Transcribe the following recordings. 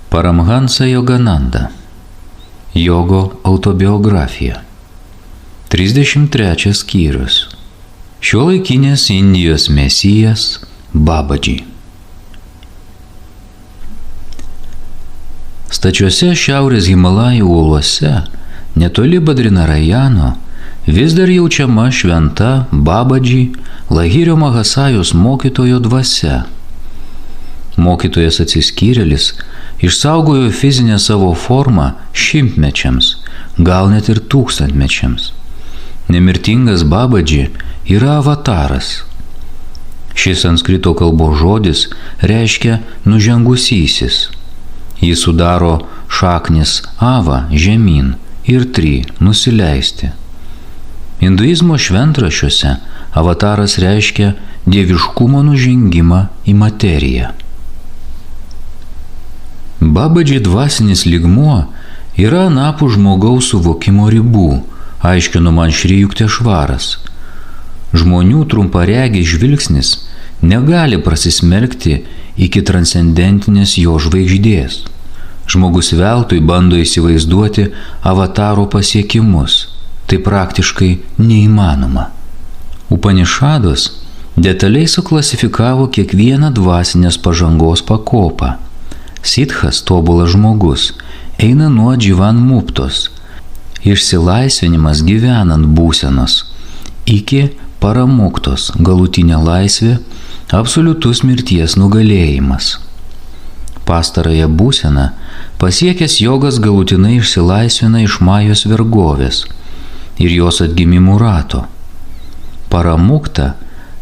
Paramhansa Yogananda. Jogo autobiografija. 33 skyrius. Šiuolaikinės Indijos mesijas Babadži. Stačiuose šiaurės Himalajų uolose, netoli Badrinarajano, vis dar jaučiama šventa Babadži Lahirio Mahasajos mokytojo dvasia. Mokytojas atsiskyrėlis išsaugojo fizinę savo formą šimtmečiams, gal net ir tūkstantmečiams. Nemirtingas Babadži yra avataras. Šis sanskrito kalbos žodis reiškia nužengusysis. Jį sudaro šaknis ava žemyn ir tri nusileisti. Hinduizmo šventraščiuose avataras reiškia dieviškumo nužengimą į materiją. Babadži dvasinis lygmuo yra anapus žmogaus suvokimo ribų, aiškino man Šri Juktešvaras. Žmonių trumparegis žvilgsnis negali prasismerkti iki transcendentinės jo žvaigždės. Žmogus veltui bando įsivaizduoti avataro pasiekimus. Tai praktiškai neįmanoma. Upanišados detaliai suklasifikavo kiekvieną dvasinės pažangos pakopą. Sidhas, tobulas žmogus, eina nuo dživan muptos, išsilaisvinimas gyvenant būsenos, iki paramuktos, galutinė laisvė, absoliutus mirties nugalėjimas. Pastarąją būseną pasiekęs jogas galutinai išsilaisvina iš majos vergovės ir jos atgimimų rato. Paramukta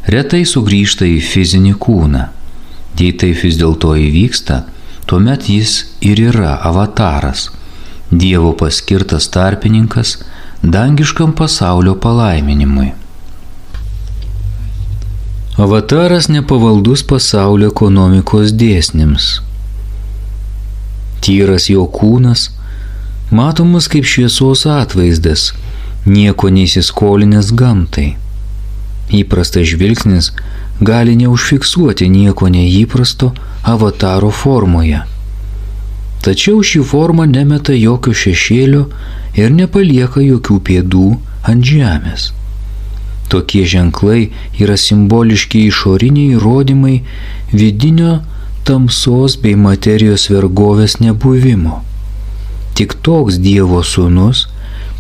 retai sugrįžta į fizinį kūną. Jei taip vis dėlto įvyksta, tuomet jis ir yra avataras, Dievo paskirtas tarpininkas dangiškam pasaulio palaiminimui. Avataras nepavaldus pasaulio ekonomikos dėsniams. Tyras jo kūnas, matomas kaip šviesos atvaizdas, nieko neįsiskolinęs gamtai. Įprastas žvilgsnis gali neužfiksuoti nieko neįprasto avataro formoje. Tačiau ši forma nemeta jokio šešėlio ir nepalieka jokių pėdų ant žemės. Tokie ženklai yra simboliški išoriniai įrodymai vidinio tamsos bei materijos vergovės nebuvimo. Tik toks Dievo sūnus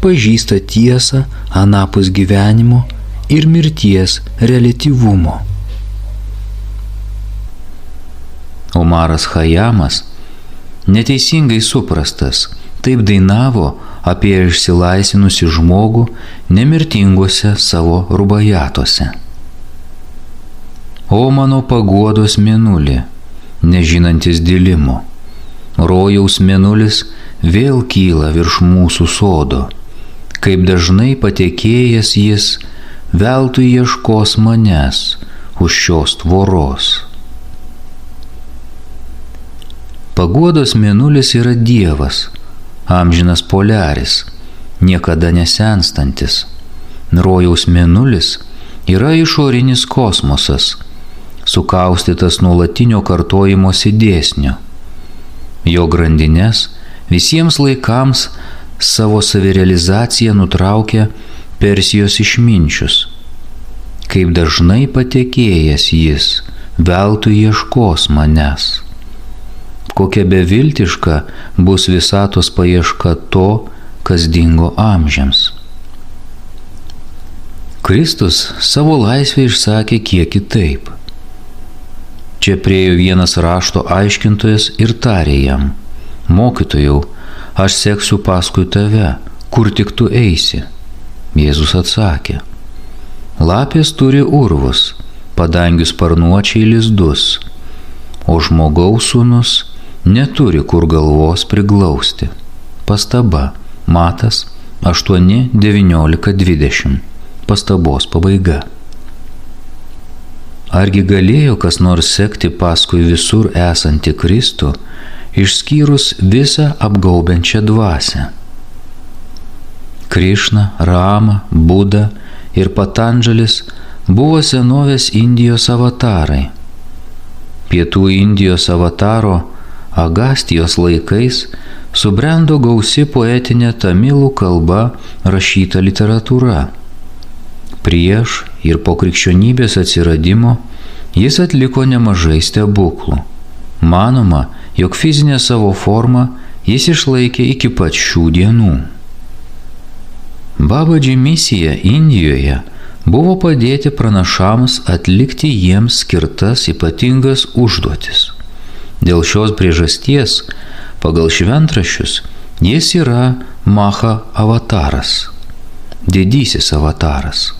pažįsta tiesą anapus gyvenimo ir mirties reliatyvumo. Omaras Chajamas, neteisingai suprastas, taip dainavo apie išsilaisvinusi žmogų nemirtinguose savo rubajatuose. O mano paguodos mėnulį, nežinantis dilimo, rojaus mėnulis vėl kyla virš mūsų sodo, kaip dažnai patekėjęs jis veltui ieškos manęs už šios tvoros. Paguodos mėnulis yra Dievas, amžinas poliaris, niekada nesenstantis. Rojaus mėnulis yra išorinis kosmosas, sukaustytas nuolatinio kartojimosi dėsnio. Jo grandines visiems laikams savo savirealizaciją nutraukia Persijos išminčius. Kaip dažnai patekėjęs jis veltui ieškos manęs. Kokia beviltiška bus visatos paieška to, kas dingo amžiams. Kristus savo laisvę išsakė kiek kitaip. Čia priėjo vienas rašto aiškintojas ir tarė jam: Mokytojau, aš seksiu paskui tave, kur tik tu eisi. Jėzus atsakė: Lapės turi urvus, padangių sparnuočiai lizdus, o žmogaus sūnus neturi kur galvos priglausti. Pastaba. Matas 8:19-20. Pastabos pabaiga. Argi galėjo kas nors sekti paskui visur esantį Kristų, išskyrus visą apgaubiančią dvasią? Krišna, Rama, Buda ir Patandžalis buvo senovės Indijos avatarai. Pietų Indijos avataro Agastijos laikais subrendo gausi poetinė tamilų kalba rašyta literatūra. Prieš ir po krikščionybės atsiradimo jis atliko nemažai stebuklų. Manoma, jog fizinę savo formą jis išlaikė iki pat šių dienų. Babadži misija Indijoje buvo padėti pranašams atlikti jiems skirtas ypatingas užduotis. Dėl šios priežasties, pagal šventraščius, jis yra Maha avataras, didysis avataras.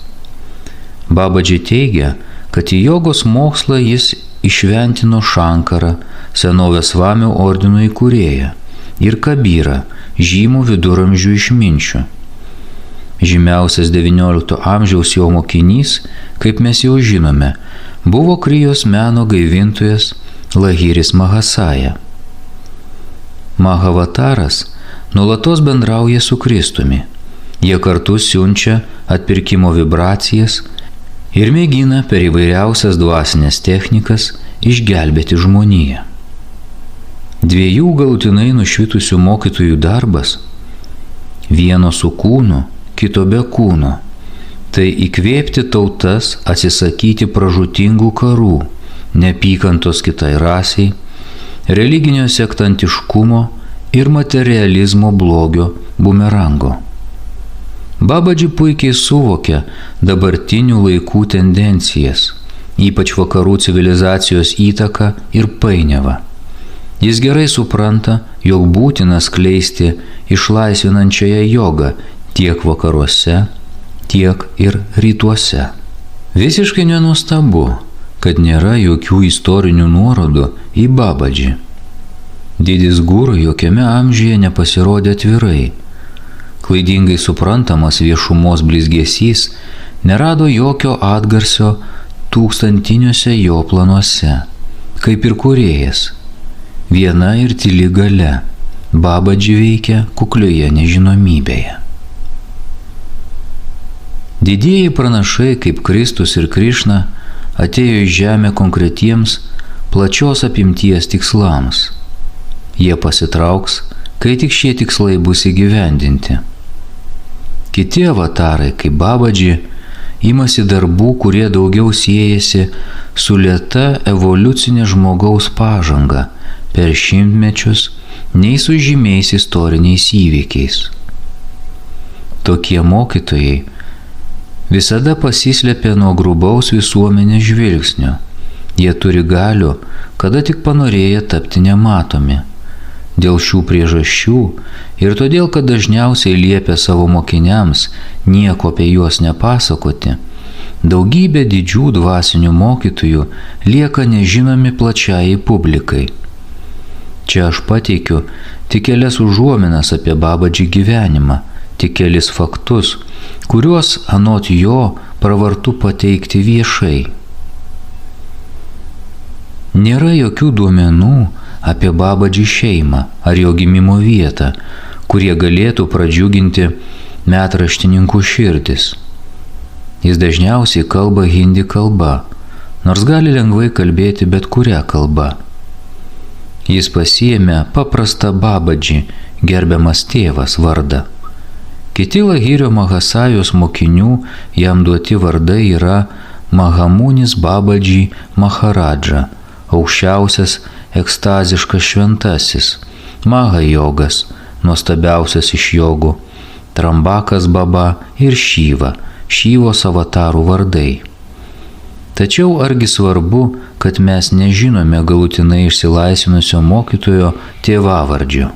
Babadži teigia, kad į jogos mokslą jis išventino Šankarą, senovės Vamių ordino įkūrėją, ir Kabyrą, žymų viduramžių išminčių. Žymiausias XIX amžiaus jo mokinys, kaip mes jau žinome, buvo Krijos meno gaivintojas Lahiris Mahasaja. Mahavataras nuolatos bendrauja su Kristumi. Jie kartu siunčia atpirkimo vibracijas ir mėgina per įvairiausias dvasinės technikas išgelbėti žmoniją. Dviejų galutinai nušvitusių mokytojų darbas, vieno su kūnu, kito be kūno, tai įkvėpti tautas atsisakyti pražūtingų karų, neapykantos kitai rasiai, religinio sektantiškumo ir materializmo blogio bumerango. Babadži puikiai suvokia dabartinių laikų tendencijas, ypač vakarų civilizacijos įtaką ir painiavą. Jis gerai supranta, jog būtina skleisti išlaisvinančiąją jogą tiek vakaruose, tiek ir rytuose. Visiškai nenuostabu, kad nėra jokių istorinių nuorodų į Babadžį. Didis guru jokiame amžiuje nepasirodė atvirai. Klaidingai suprantamas viešumos blizgesys nerado jokio atgarsio tūkstantiniuose jo planuose, kaip ir kūrėjas. Viena ir tyli galia, Babadži veikia kuklioje nežinomybėje. Didieji pranašai kaip Kristus ir Krišna atėjo į žemę konkretiems plačios apimties tikslams. Jie pasitrauks, kai tik šie tikslai bus įgyvendinti. Kiti avatarai kaip Babadži imasi darbų, kurie daugiau siejasi su lėta evoliucinė žmogaus pažanga per šimtmečius nei su žymiais istoriniais įvykiais. Tokie mokytojai visada pasislėpia nuo grubaus visuomenės žvilgsnio. Jie turi galių, kada tik panorėję tapti nematomi. Dėl šių priežasčių ir todėl, kad dažniausiai liepia savo mokiniams nieko apie juos nepasakoti, daugybė didžių dvasinių mokytojų lieka nežinomi plačiai publikai. Čia aš pateikiu tik kelias užuominas apie Babadži gyvenimą, tik kelis faktus, kuriuos anot jo pravartu pateikti viešai. Nėra jokių duomenų apie Babadži šeimą ar jo gimimo vietą, kurie galėtų pradžiuginti metraštininkų širdis. Jis dažniausiai kalba hindi kalba, nors gali lengvai kalbėti bet kurią kalbą. Jis pasiėmė paprastą Babadži, gerbiamas tėvas vardą. Kiti Lahirio Mahasajos mokinių jam duoti vardai yra Mahamunis Babadži Maharadža, aukščiausias ekstaziškas šventasis, Maha jogas, nuostabiausias iš jogų, Trambakas Baba ir Šyva, Šyvos avatarų vardai. Tačiau argi svarbu, kad mes nežinome galutinai išsilaisvinusio mokytojo tėvavardžio?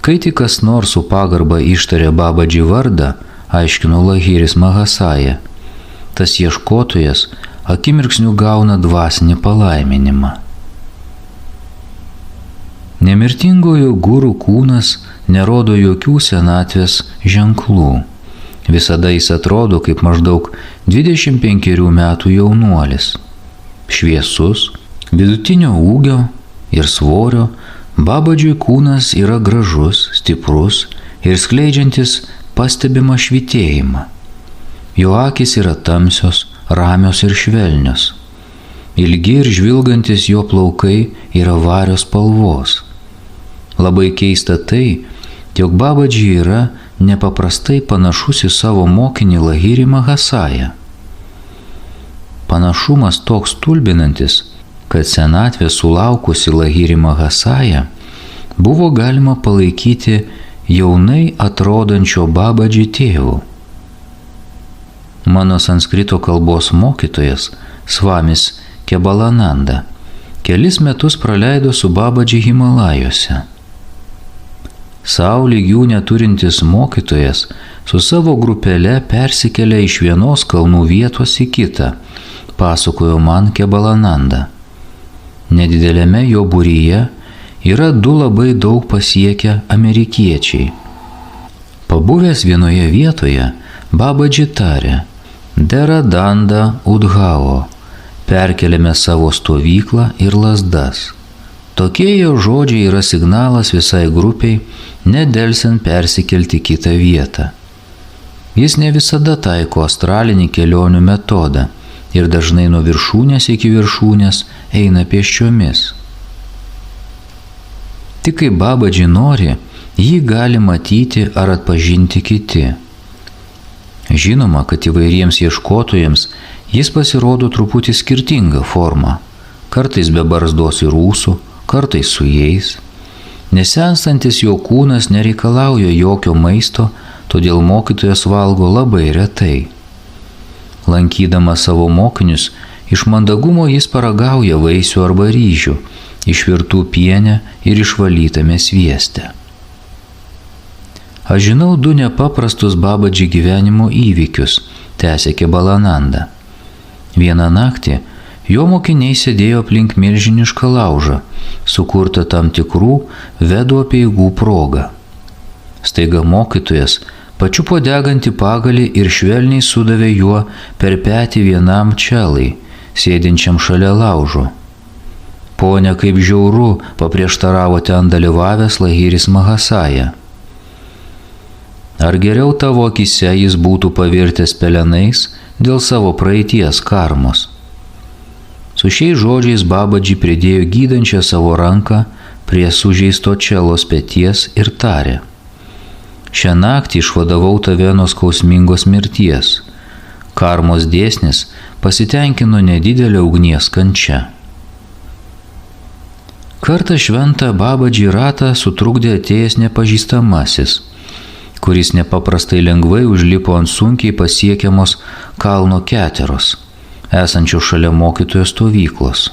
Kai tik kas nors su pagarba ištarė Babadži vardą, aiškino Lahiris Mahasaja, tas ieškotojas akimirksniu gauna dvasinį palaiminimą. Nemirtingojo guru kūnas nerodo jokių senatvės ženklų. Visada jis atrodo kaip maždaug 25 metų jaunuolis. Šviesus, vidutinio ūgio ir svorio, Babadžiui kūnas yra gražus, stiprus ir skleidžiantis pastebimą švytėjimą. Jo akys yra tamsios, ramios ir švelnios. ilgi ir žvilgantis jo plaukai yra vario spalvos. Labai keista tai, jog Babadži yra nepaprastai panašus į savo mokinį Lahirį Mahasają. Panašumas toks stulbinantis, kad senatvė sulaukusi Lahirį Mahasają buvo galima palaikyti jaunai atrodančio Babadži tėvu. Mano sanskrito kalbos mokytojas Svamis Kebalananda kelis metus praleido su Babadži Himalajuose. Sau lygių neturintis mokytojas su savo grupele persikėlė iš vienos kalnų vietos į kitą, pasakojo man Kebalananda. Nedidelėme jo būryje yra 2 labai daug pasiekę amerikiečiai. Pabuvęs vienoje vietoje, Babadži tarė: Deradanda Udhavo, perkeliame savo stovyklą ir lazdas. Tokie jo žodžiai yra signalas visai grupiai nedelsiant persikelti kitą vietą. Jis ne visada taiko astralinį kelionių metodą ir dažnai nuo viršūnės iki viršūnės eina pėsčiomis. Tik kai Babadži nori, jį gali matyti ar atpažinti kiti. Žinoma, kad įvairiems ieškotojams jis pasirodo truputį skirtinga forma, kartais be barzdos ir ūsų, kartais su jais. Nesenstantis jo kūnas nereikalauja jokio maisto, todėl mokytojas valgo labai retai. Lankydamas savo mokinius, iš mandagumo jis paragauja vaisių arba ryžių, išvirtų piene ir išvalytame svieste. Aš žinau 2 nepaprastus Babadži gyvenimo įvykius, tęsė Kebalananda. Vieną naktį jo mokiniai sėdėjo aplink milžinišką laužą, sukurtą tam tikrų vedų apeigų proga. Staiga mokytojas pačiupo degantį pagalį ir švelniai sudavė juo per petį vienam čelai, sėdinčiam šalia laužo. Ponia, kaip žiauru, paprieštaravo ten dalyvavęs Lahiris Mahasaja. Ar geriau tavo akise jis būtų pavirtęs pelenais dėl savo praeities karmos? Su šiais žodžiais Babadži pridėjo gydančią savo ranką prie sužeisto čelos peties ir tarė: Šią naktį išvadavau tave nuo skausmingos mirties. Karmos dėsnis pasitenkino nedidelę ugnies kančią. Kartą šventą Babadži ratą sutrukdė atėjęs nepažįstamasis, kuris nepaprastai lengvai užlipo ant sunkiai pasiekiamos kalno keteros, esančio šalia mokytojo stovyklos.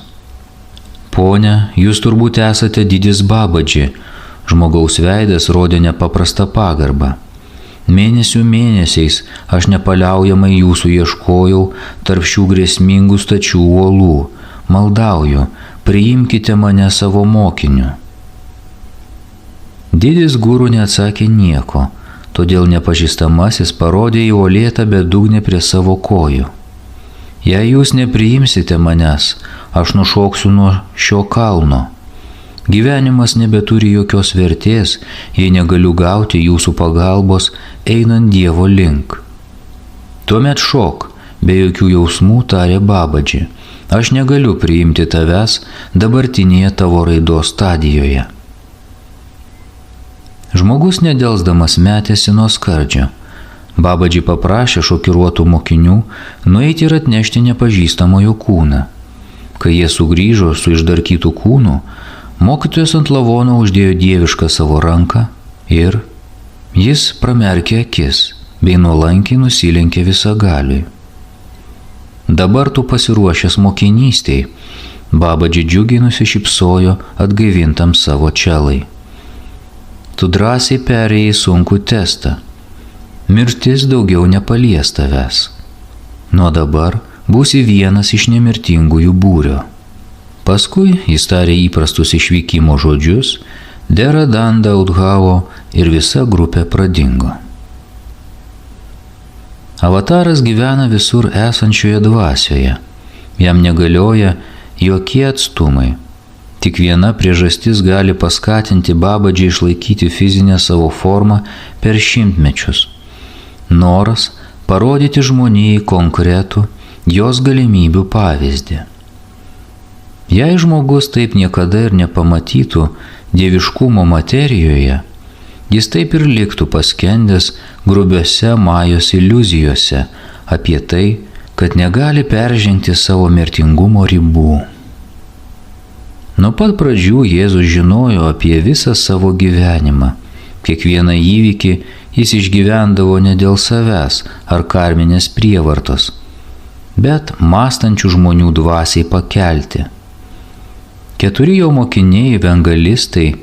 Ponia, jūs turbūt esate didis Babadži, žmogaus veidas rodė nepaprastą pagarbą. Mėnesių mėnesiais aš nepaliaujamai jūsų ieškojau tarp šių grėsmingų stačių uolų. Maldauju, priimkite mane savo mokiniu. Didis guru neatsakė nieko, todėl nepažįstamasis parodė į uolėtą bedugnę prie savo kojų. Jei jūs nepriimsite manęs, aš nušoksiu nuo šio kalno. Gyvenimas nebeturi jokios vertės, jei negaliu gauti jūsų pagalbos einant Dievo link. Tuomet šok, be jokių jausmų tarė Babadži, aš negaliu priimti tavęs dabartinėje tavo raidos stadijoje. Žmogus nedelsdamas metėsi nuo skardžio. Babadži paprašė šokiruotų mokinių nueiti ir atnešti nepažįstamojo kūną. Kai jie sugrįžo su išdarkytų kūnu, mokytojas ant lavono uždėjo dievišką savo ranką ir jis pramerkė akis bei nuolankiai nusilenkė visagaliui. Dabar tu pasiruošęs mokinystei, Babadži džiugiai nusišypsojo atgaivintam savo čelai. Tu drąsiai perėjai sunkų testą. Mirtis daugiau nepalies tavęs. Nuo dabar būsi vienas iš nemirtingųjų būrio. Paskui jis tarė įprastus išvykimo žodžius, Deradanda Udhavo ir visa grupė pradingo. Avataras gyvena visur esančioje dvasioje. Jam negalioja jokie atstumai. Tik viena priežastis gali paskatinti Babadži išlaikyti fizinę savo formą per šimtmečius. Noras parodyti žmonijai konkretų jos galimybių pavyzdį. Jei žmogus taip niekada ir nepamatytų dieviškumo materijoje, jis taip ir liktų paskendęs grubiose Majos iliuzijose apie tai, kad negali peržengti savo mirtingumo ribų. Nuo pat pradžių Jėzus žinojo apie visą savo gyvenimą. Kiekvieną įvykį jis išgyvendavo ne dėl savęs ar karminės prievartos, bet mąstančių žmonių dvasiai pakelti. 4 jo mokiniai evangelistai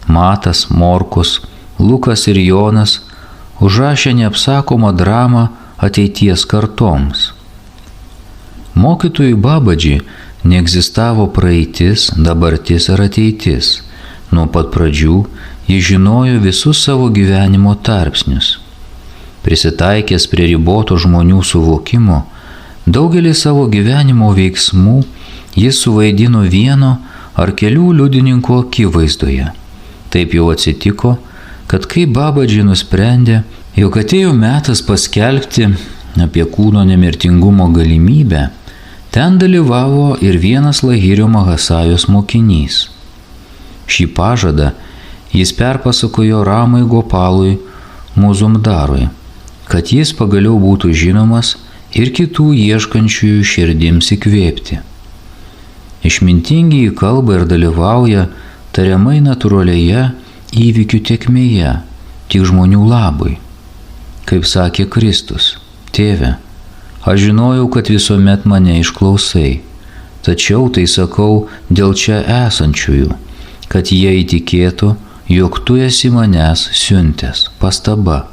Matas, Morkus, Lukas ir Jonas užrašė neapsakomą dramą ateities kartoms. Mokytojui Babadži neegzistavo praeitis, dabartis ar ateitis. Nuo pat pradžių jis žinojo visus savo gyvenimo tarpsnius. Prisitaikęs prie riboto žmonių suvokimo, daugelį savo gyvenimo veiksmų jis suvaidino vieno ar kelių liudininkų akivaizdoje. Taip jau atsitiko, kad kai Babadži nusprendė, jog atėjo metas paskelbti apie kūno nemirtingumo galimybę, ten dalyvavo ir vienas Lahirio Mahasajos mokinys. Šį pažadą jis perpasakojo Ramai Gopalui Muzumdarui, kad jis pagaliau būtų žinomas ir kitų ieškančiųjų širdims įkvėpti. Išmintingi į kalbą ir dalyvauja tariamai natūralioje įvykių tėkmėje, tik žmonių labui. Kaip sakė Kristus, Tėve, aš žinojau, kad visuomet mane išklausai, tačiau tai sakau dėl čia esančiųjų, kad jie įtikėtų, jog tu esi manęs siuntęs. Pastaba.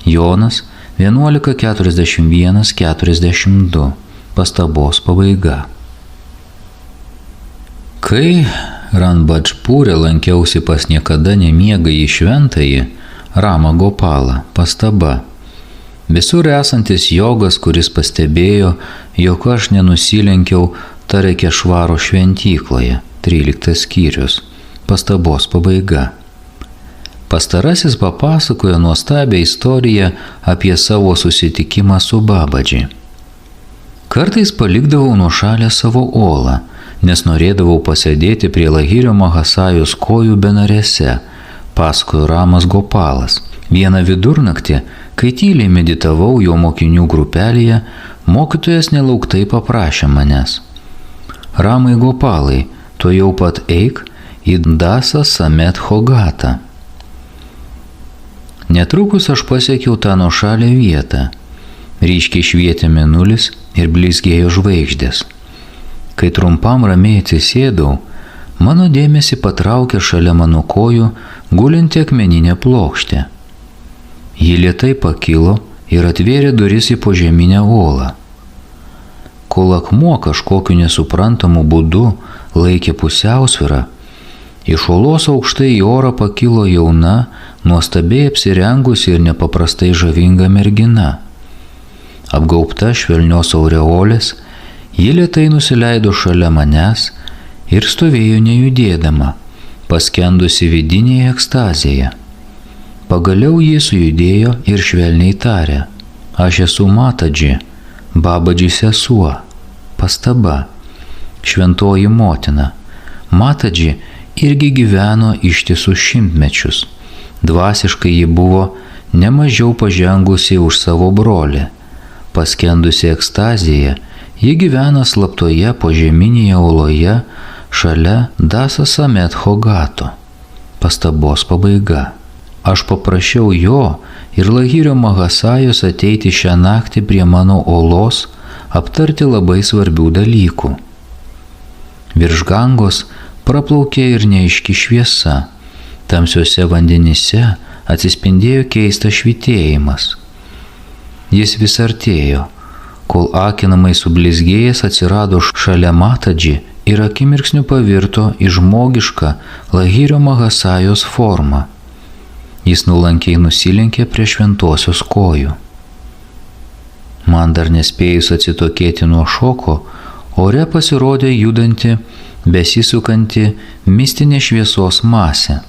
Jonas 11:41-42. Pastabos pabaiga. Kai Ranbadžpūre lankiausi pas niekada nemiegąjį šventąjį Ramą Gopalą. Pastaba. Visur esantis jogas, kuris pastebėjo, jog aš nenusilenkiau Tarekešvaro šventykloje. 13 skyrius. Pastabos pabaiga. Pastarasis papasakojo nuostabią istoriją apie savo susitikimą su Babadži. Kartais palikdavau nuošalę savo olą, nes norėdavau pasėdėti prie Lahirio Mahasajos kojų benarėse, pasakojo Ramas Gopalas. Vieną vidurnaktį, kai tyliai meditavau jo mokinių grupelėje, mokytojas nelauktai paprašė manęs: Ramai Gopalai, tu jau pat eik į Dasa Samet Hogatą. Netrukus aš pasiekiau tą nuošalę vietą. Ryškiai švietė mėnulis ir blizgėjo žvaigždės. Kai trumpam ramiai atsisėdau, mano dėmesį patraukė šalia mano kojų gulinti akmeninė plokštė. Ji lėtai pakilo ir atvėrė duris į požeminę olą. Kol akmuo kažkokiu nesuprantamu būdu laikė pusiausvyrą, iš olos aukštai į orą pakilo jauna, nuostabiai apsirengusi ir nepaprastai žavinga mergina. Apgaubta švelnios aureolės, ji lėtai nusileido šalia manęs ir stovėjo nejudėdama, paskendusi vidinėje ekstazėje. Pagaliau ji sujudėjo ir švelniai tarė: Aš esu Matadži, Babadži sesuo. Pastaba. Šventoji motina. Matadži irgi gyveno ištisus šimtmečius. Dvasiškai ji buvo nemažiau pažengusi už savo brolį. Paskendusi ekstazėje, ji gyvena slaptoje požeminėje oloje šalia Dasa Samet Hogato. Pastabos pabaiga. Aš paprašiau jo ir Lahirio Mahasajos ateiti šią naktį prie mano olos, aptarti labai svarbių dalykų. Virš Gangos praplaukė ir neaiški šviesa. Tamsiuose vandenyse atsispindėjo keistas švytėjimas. Jis vis artėjo, kol akinamai sublizgėjęs atsirado šalia Matadži ir akimirksniu pavirto į žmogišką Lahirio Mahasajos formą. Jis nuolankiai nusilenkė prie šventosios kojų. Man dar nespėjus atsitokėti nuo šoko, ore pasirodė judanti, besisukanti mistinė šviesos masė.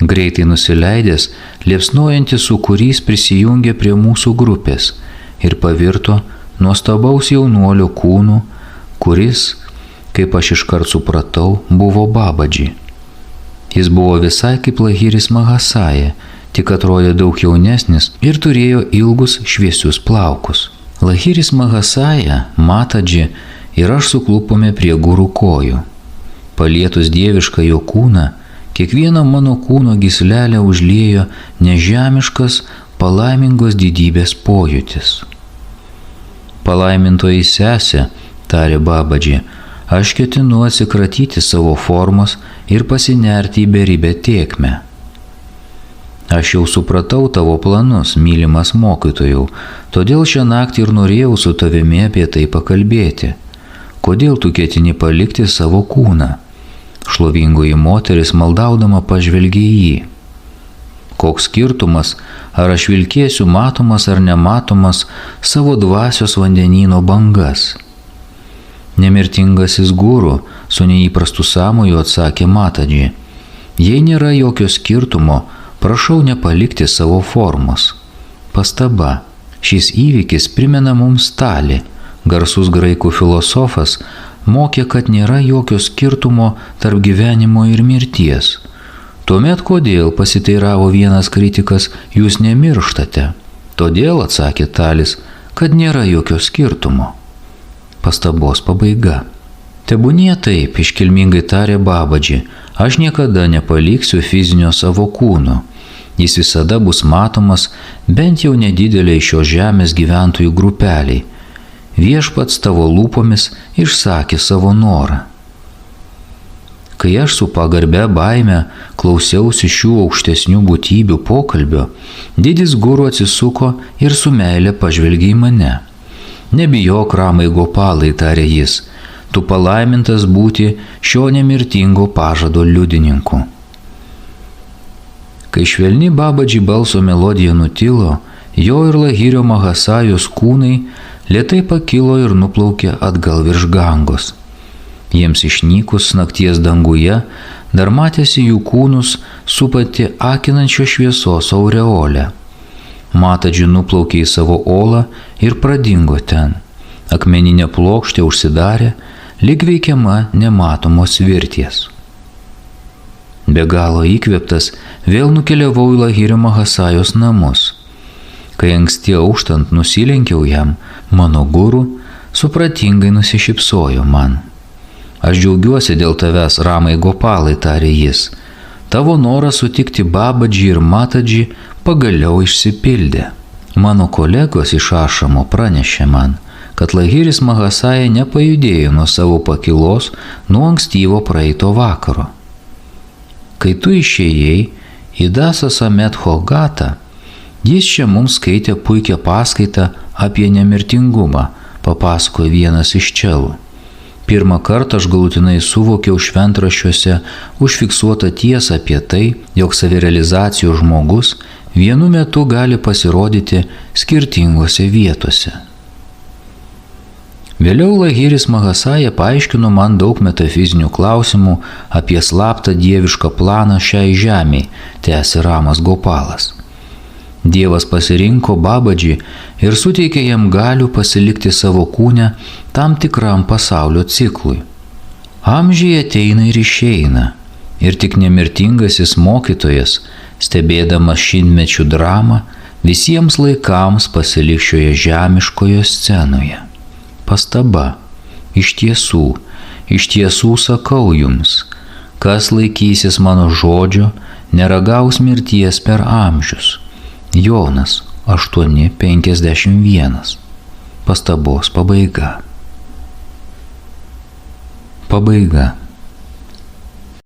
Greitai nusileidęs, liepsnojantis sūkurys prisijungė prie mūsų grupės ir pavirto nuostabaus jaunuolio kūnu, kuris, kaip aš iškart supratau, buvo Babadži. Jis buvo visai kaip Lahiris Mahasaja, tik atrodė daug jaunesnis ir turėjo ilgus šviesius plaukus. Lahiris Mahasaja, Matadži ir aš suklupome prie guru kojų. Palietus dievišką jo kūną, kiekvieną mano kūno gyslelę užliejo nežemiškas palaimingos didybės pojūtis. Palaimintoji sesė, tarė Babadži, aš ketinu atsikratyti savo formos ir pasinerti į beribę tėkmę. Aš jau supratau tavo planus, mylimas mokytojau, todėl šią naktį ir norėjau su tavimi apie tai pakalbėti. Kodėl tu ketini palikti savo kūną? Šlovingoji moteris maldaudama pažvelgė į jį. Koks skirtumas, ar aš vilkėsiu matomas ar nematomas savo dvasios vandenyno bangas? Nemirtingasis guru su neįprastu sąmoju atsakė Matadži. Jei nėra jokio skirtumo, prašau nepalikti savo formos. Pastaba. Šis įvykis primena mums Talį. Garsus graikų filosofas mokė, kad nėra jokio skirtumo tarp gyvenimo ir mirties. Tuomet kodėl, pasiteiravo vienas kritikas, jūs nemirštate? Todėl, atsakė Talis, kad nėra jokio skirtumo. Pastabos pabaiga. Tebūnie taip, iškilmingai tarė Babadži, aš niekada nepaliksiu fizinio savo kūno. Jis visada bus matomas bent jau nedideliai šios žemės gyventojų grupeliai. Viešpats tavo lūpomis išsakė savo norą. Kai aš su pagarbia baime klausiausi šių aukštesnių būtybių pokalbio, didis guru atsisuko ir su meile pažvelgė į mane. Nebijok, Ramai Gopalai, tarė jis, tu palaimintas būti šio nemirtingo pažado liudininku. Kai švelni Babadži balso melodija nutilo, jo ir Lahirio Mahasajos kūnai lėtai pakilo ir nuplaukė atgal virš Gangos. Jiems išnykus nakties danguje dar matėsi jų kūnus supati akinančio šviesos aureolę. Matadži nuplaukė į savo olą ir pradingo ten. Akmeninė plokštė užsidarė, lyg veikiama nematomos virties. Be galo įkvėptas vėl nukeliavau į Lahirio Mahasajos namus. Kai anksti auštant nusilenkiau jam, mano guru supratingai nusišypsojo man. Aš džiaugiuosi dėl tavęs, Ramai Gopalai, tarė jis. Tavo noras sutikti Babadži ir Matadži pagaliau išsipildė. Mano kolegos iš Ašamo pranešė man, kad Lahiris Mahasaja nepajudėjo nuo savo pakilos nuo ankstyvo praeito vakaro. Kai tu išėjai į Dasas Amet Hogatą, jis čia mums skaitė puikią paskaitą apie nemirtingumą, papasakojo vienas iš čelų. Pirmą kartą aš galutinai suvokiau šventraščiuose užfiksuotą tiesą apie tai, jog savirealizacijos žmogus vienu metu gali pasirodyti skirtingose vietose. Vėliau Lahiris Mahasaja paaiškino man daug metafizinių klausimų apie slaptą dievišką planą šiai žemei, tęsė Ramas Gopalas. Dievas pasirinko Babadži ir suteikė jam galių pasilikti savo kūne tam tikram pasaulio ciklui. Amžiai ateina ir išeina, ir tik nemirtingasis mokytojas, stebėdamas šimtmečių dramą, visiems laikams pasilik šioje žemiškoje scenoje. Pastaba. Iš tiesų sakau jums, kas laikysis mano žodžio, neragaus mirties per amžius. Jonas 8:51. Pastabos pabaiga. Pabaiga.